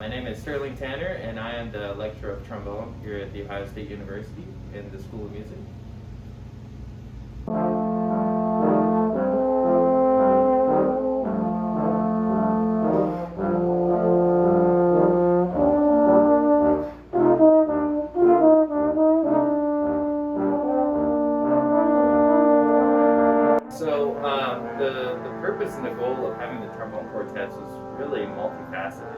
My name is Sterling Tanner, and I am the lecturer of trombone here at The Ohio State University in the School of Music. The purpose and the goal of having the trombone quartets was really multifaceted.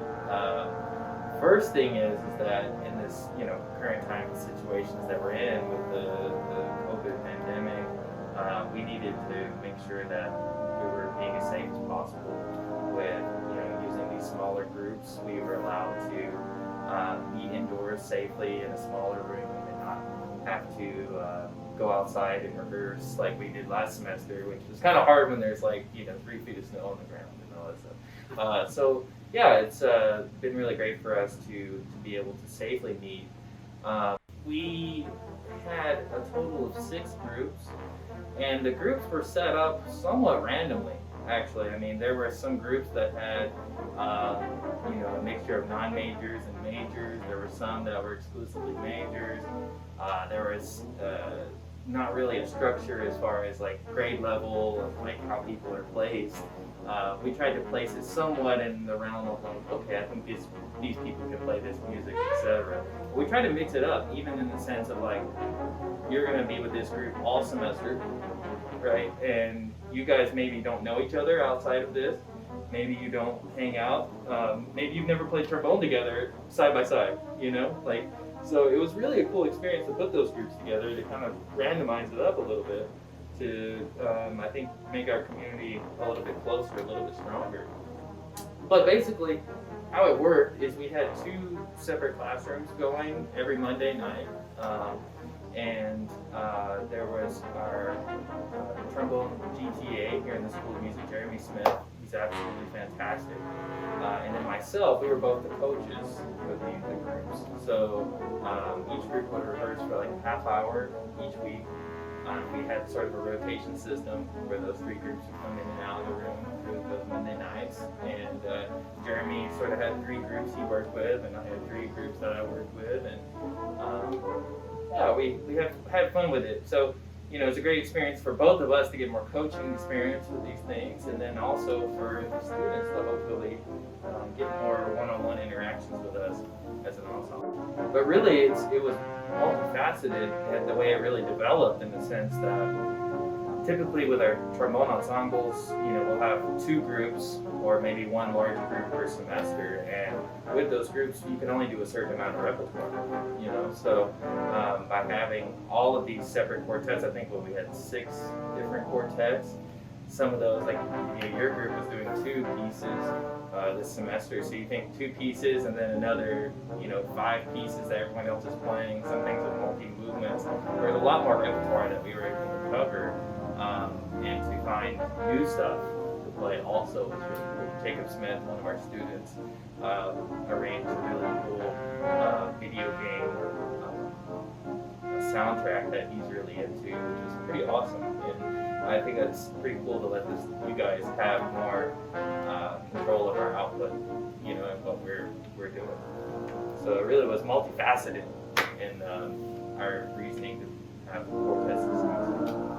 First thing is that in this current time of situations that we're in with the COVID pandemic, we needed to make sure that we were being as safe as possible with using these smaller groups. We were allowed to be indoors safely in a smaller room and not have to go outside and rehearse like we did last semester, which was kind of hard when there's 3 feet of snow on the ground and all that stuff. So yeah, it's been really great for us to be able to safely meet. We had a total of 6 groups, and the groups were set up somewhat randomly. Actually, I mean, there were some groups that had a mixture of non-majors and majors. There were some that were exclusively majors. There was not really a structure as far as grade level and how people are placed. We tried to place it somewhat in the realm of okay, I think these people can play this music, etc. We tried to mix it up, even in the sense of you're going to be with this group all semester, right? And you guys maybe don't know each other outside of this. Maybe you don't hang out. Maybe you've never played trombone together side by side. So it was really a cool experience to put those groups together to kind of randomize it up a little bit to, I think, make our community a little bit closer, a little bit stronger. But basically, how it worked is we had 2 separate classrooms going every Monday night. And there was our trombone GTA here in the School of Music, Jeremy Smith. He's absolutely fantastic. And then myself, we were both the coaches for the groups. So each group would rehearse for a half hour each week. We had sort of a rotation system where those 3 groups would come in and out of the room through those Monday nights. And Jeremy sort of had 3 groups he worked with, and I had 3 groups that I worked with. And yeah, we had fun with it. So, it's a great experience for both of us to get more coaching experience with these things, and then also for the students to hopefully get more one-on-one interactions with us as an ensemble. But really, it was multifaceted, and the way it really developed in the sense that typically with our trombone ensembles, we'll have 2 groups or maybe 1 large group per semester, and with those groups, you can only do a certain amount of repertoire, So by having all of these separate quartets, I think we had 6 different quartets. Some of those, your group was doing 2 pieces this semester, so you think 2 pieces and then another, 5 pieces that everyone else is playing, some things with multi-movements. There was a lot more repertoire that we were able to cover, and to find new stuff to play also was really cool. Jacob Smith, one of our students, arranged a really cool video game soundtrack that he's really into, which is pretty awesome. And I think that's pretty cool to let you guys have more control of our output, and what we're doing. So it really was multifaceted in our reasoning to have quartet systems.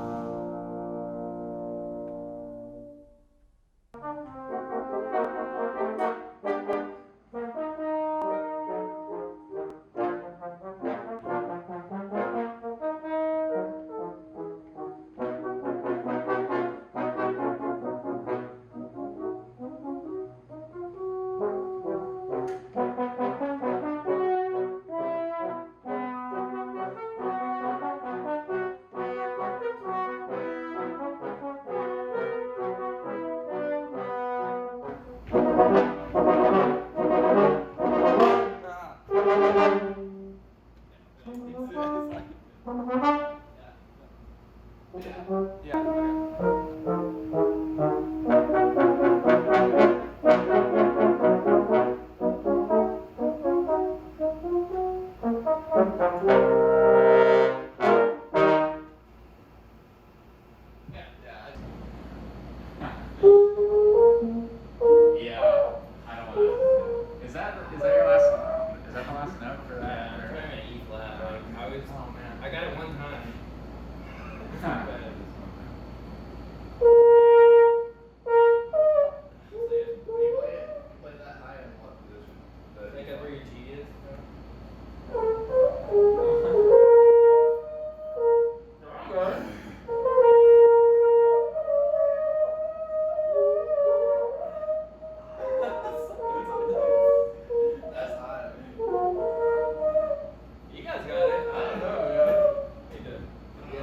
your last? Is that the last note for that? Yeah, I'm trying to E flat. Oh man. I got it one time. It's not bad. Play that high in what position? Think of where your G is. That's high. You guys got it. I don't know. You did.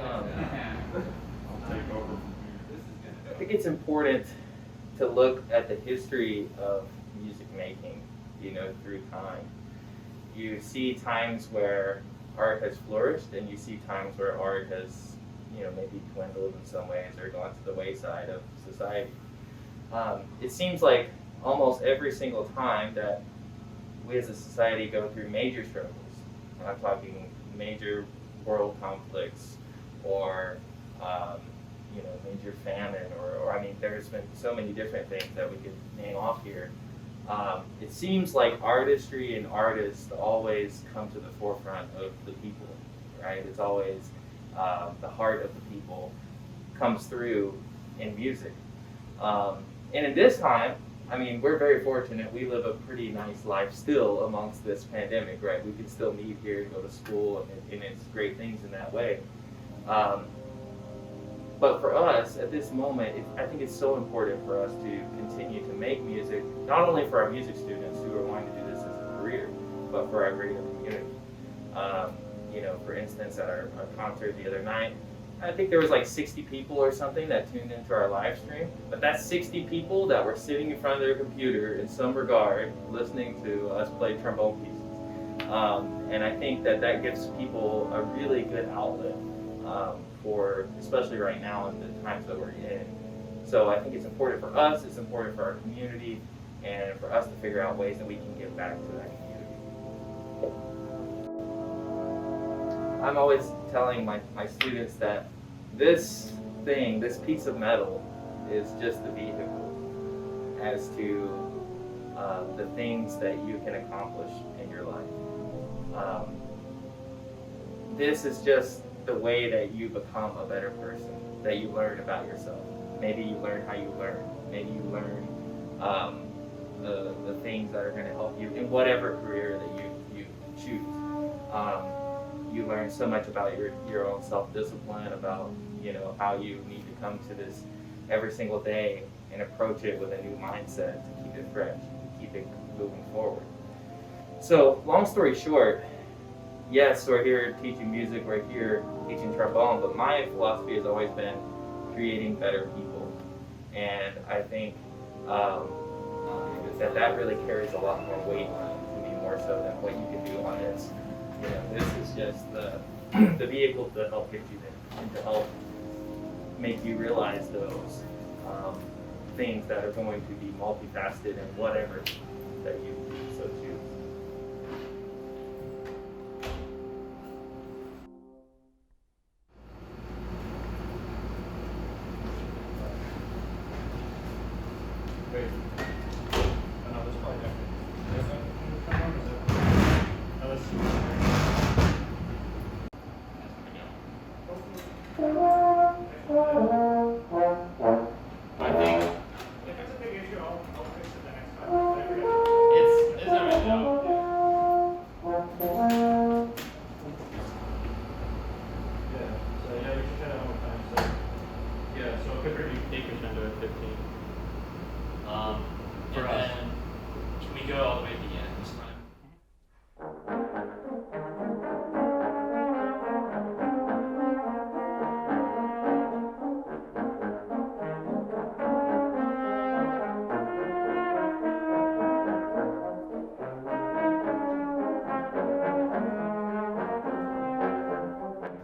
I'll take over from I think it's important to look at the history of music making, through time. You see times where art has flourished, and you see times where art has, maybe dwindled in some ways or gone to the wayside of society. It seems like almost every single time that we as a society go through major struggles, and I'm talking major world conflicts or major famine, or I mean, there's been so many different things that we could name off here. It seems like artistry and artists always come to the forefront of the people, right? It's always the heart of the people comes through in music. And in this time, I mean, we're very fortunate. We live a pretty nice life still amongst this pandemic, right? We can still meet here and go to school, and it's great things in that way. But for us, at this moment, I think it's so important for us to continue to make music, not only for our music students who are wanting to do this as a career, but for our greater community. For instance, at our concert the other night, I think there was like 60 people or something that tuned into our live stream. But that's 60 people that were sitting in front of their computer in some regard, listening to us play trombone pieces. And I think that gives people a really good outlet. For especially right now in the times that we're in. So I think it's important for us, it's important for our community, and for us to figure out ways that we can give back to that community. I'm always telling my students that this piece of metal, is just the vehicle as to the things that you can accomplish in your life. This is just the way that you become a better person, that you learn about yourself. Maybe you learn how you learn. Maybe you learn the things that are going to help you in whatever career that you choose. You learn so much about your own self-discipline, about how you need to come to this every single day and approach it with a new mindset to keep it fresh, to keep it moving forward. So, long story short, yes, we're here teaching music, we're here teaching trombone, but my philosophy has always been creating better people. And I think that really carries a lot more weight to me, more so than what you can do on this. This is just the vehicle to help get you there and to help make you realize those things that are going to be multifaceted in whatever that you so choose. Wait. Oh, no, this is probably different. Is that oh, I think if it's a big issue, I'll fix it the next time. It's already out. Yeah. So yeah, we should try that one more time. So yeah, so it could be 8% to 15. For us. Then, can we go all the way to the end this time?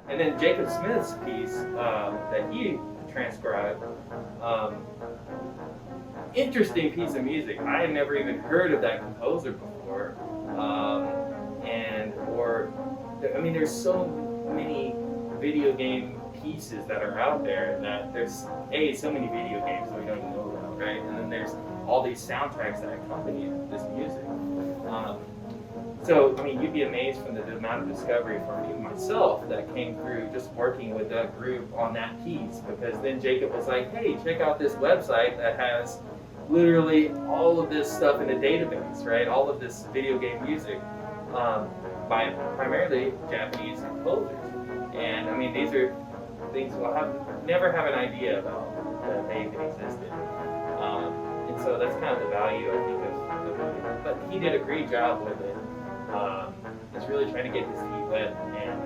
And then Jacob Smith's piece that he transcribed, interesting piece of music. I had never even heard of that composer before, there's so many video game pieces that are out there that there's so many video games that we don't even know about, right? And then there's all these soundtracks that accompany this music. So, I mean, you'd be amazed from the amount of discovery from even myself that came through just working with that group on that piece. Because then Jacob was like, hey, check out this website that has literally all of this stuff in a database, right? All of this video game music by primarily Japanese composers. And I mean, these are things we'll never have an idea about that they even existed. And so that's kind of the value, I think, of the movie. But he did a great job with it. Just really trying to get his feet wet and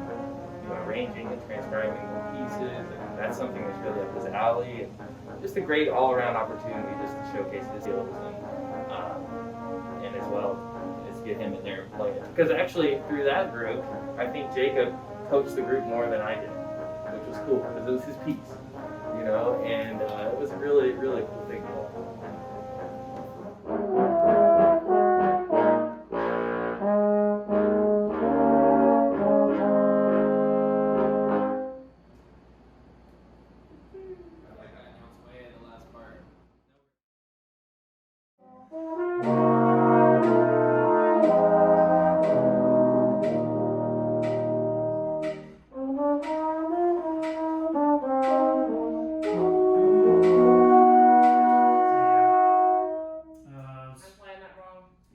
arranging and transcribing the pieces, and that's something that's really up his alley. And just a great all-around opportunity just to showcase his skills and as well as get him in there and play it. Because actually, through that group, I think Jacob coached the group more than I did, which was cool because it was his piece, and it was a really, really cool thing to watch.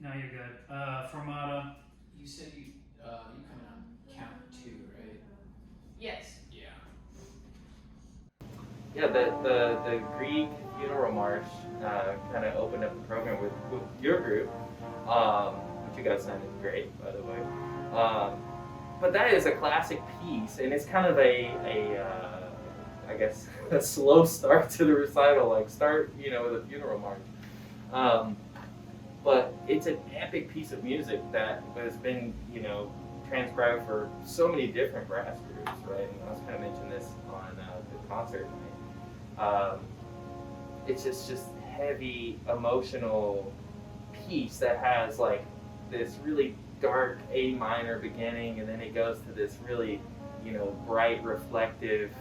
No, you're good. Formata. You said you come in on count 2, right? Yes. Yeah. Yeah, the Greek funeral march kind of opened up the program with your group, which you guys sounded great, by the way. But that is a classic piece, and it's kind of I guess, a slow start to the recital, like start, with a funeral march. But it's an epic piece of music that has been, transcribed for so many different brass groups, right? And I was kind of mentioning this on the concert night. It's just heavy, emotional piece that has like this really dark A minor beginning, and then it goes to this really, bright, reflective,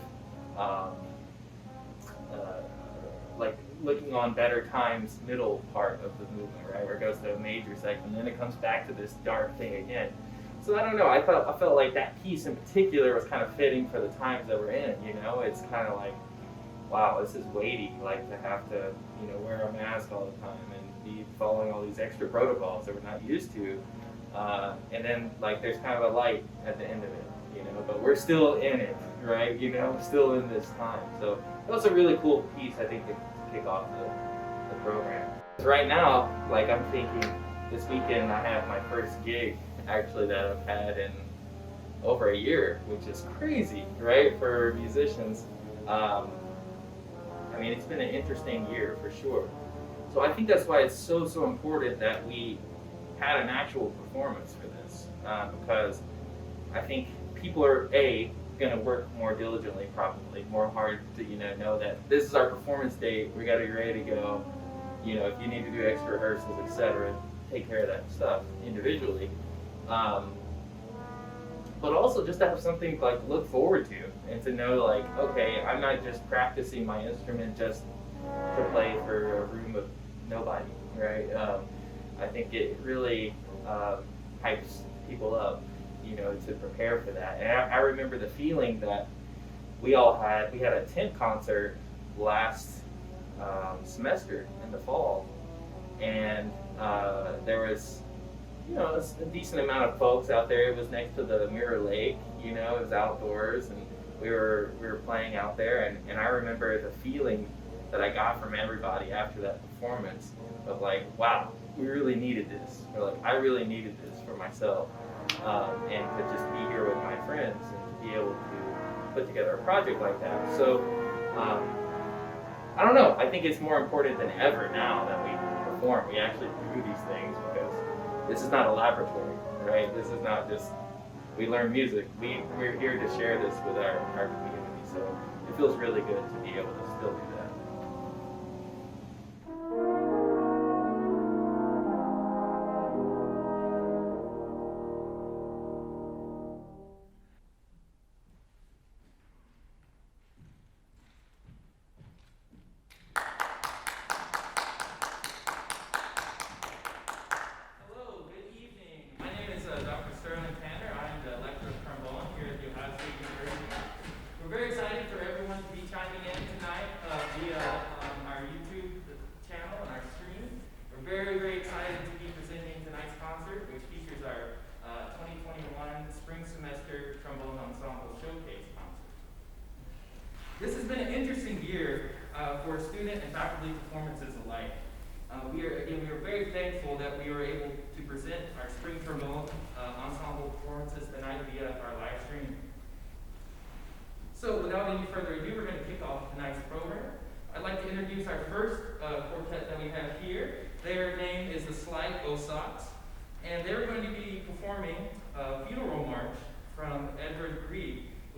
like looking on better times middle part of the movement, right, where it goes to a major section, and then it comes back to this dark thing again. So I don't know. I felt like that piece in particular was kind of fitting for the times that we're in. It's kind of like, wow, this is weighty. Like to have to, wear a mask all the time and be following all these extra protocols that we're not used to. And then like there's kind of a light at the end of it, but we're still in it, right? Still in this time. So that was a really cool piece, I think, to kick off the program. Right now, like I'm thinking this weekend I have my first gig actually that I've had in over a year, which is crazy, right, for musicians. I mean, it's been an interesting year for sure. So I think that's why it's so important that we had an actual performance for this, because I think people are going to work more diligently, probably more hard to know that this is our performance date. We got to be ready to go. If you need to do extra rehearsals, etc., take care of that stuff individually. But also just to have something like look forward to, and to know like, okay, I'm not just practicing my instrument just to play for a room of nobody, right? I think it really hypes people up, to prepare for that. And I remember the feeling that we had a tent concert last semester in the fall, and there was a decent amount of folks out there. It was next to the Mirror Lake, it was outdoors, and we were playing out there, and I remember the feeling that I got from everybody after that performance of like, wow, we really needed this, or like, I really needed this for myself, and to just be here with my friends and to be able to put together a project like that. So I don't know, I think it's more important than ever now that we perform, we actually do these things, because this is not a laboratory, right? This is not just, we learn music. We're here to share this with our community. So it feels really good to be able to still do that.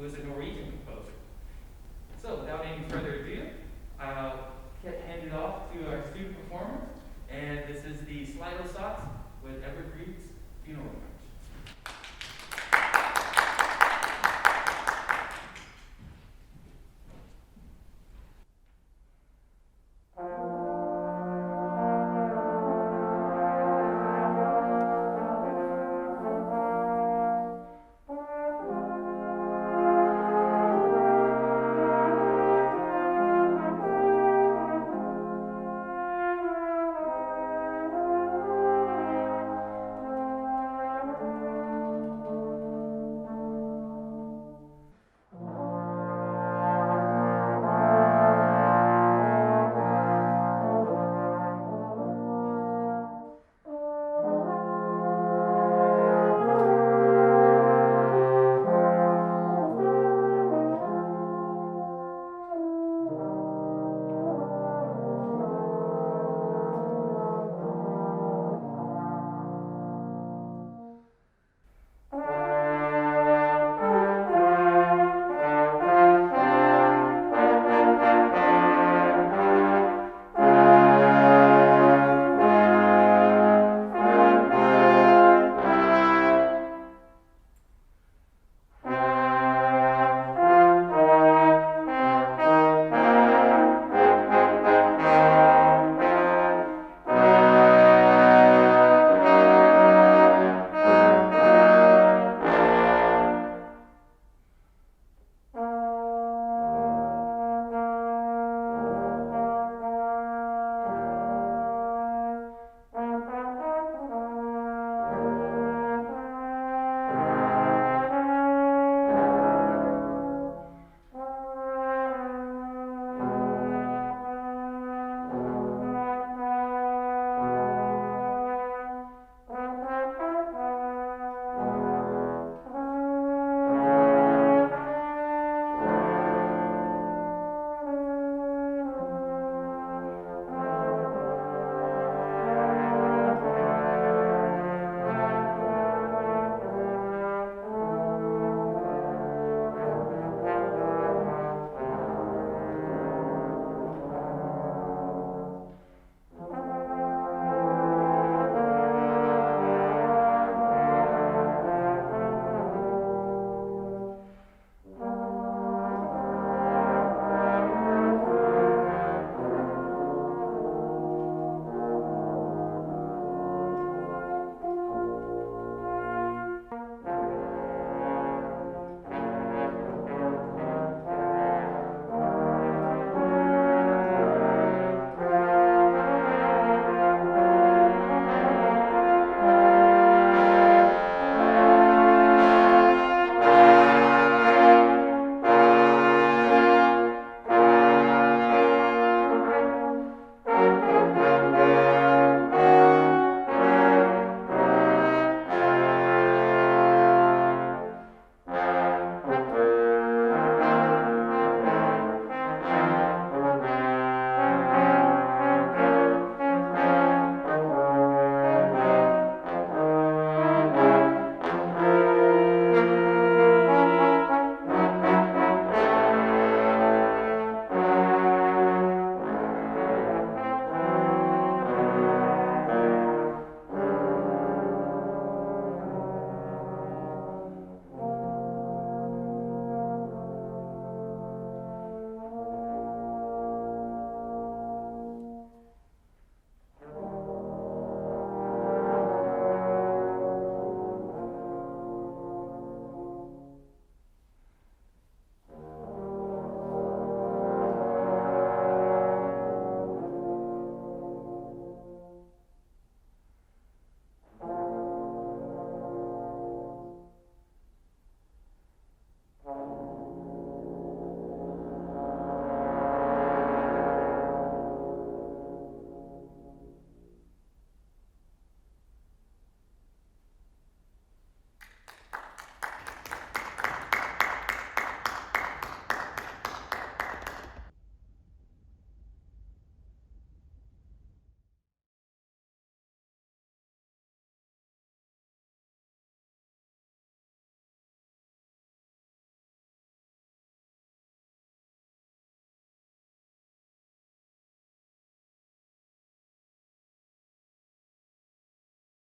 was a Norwegian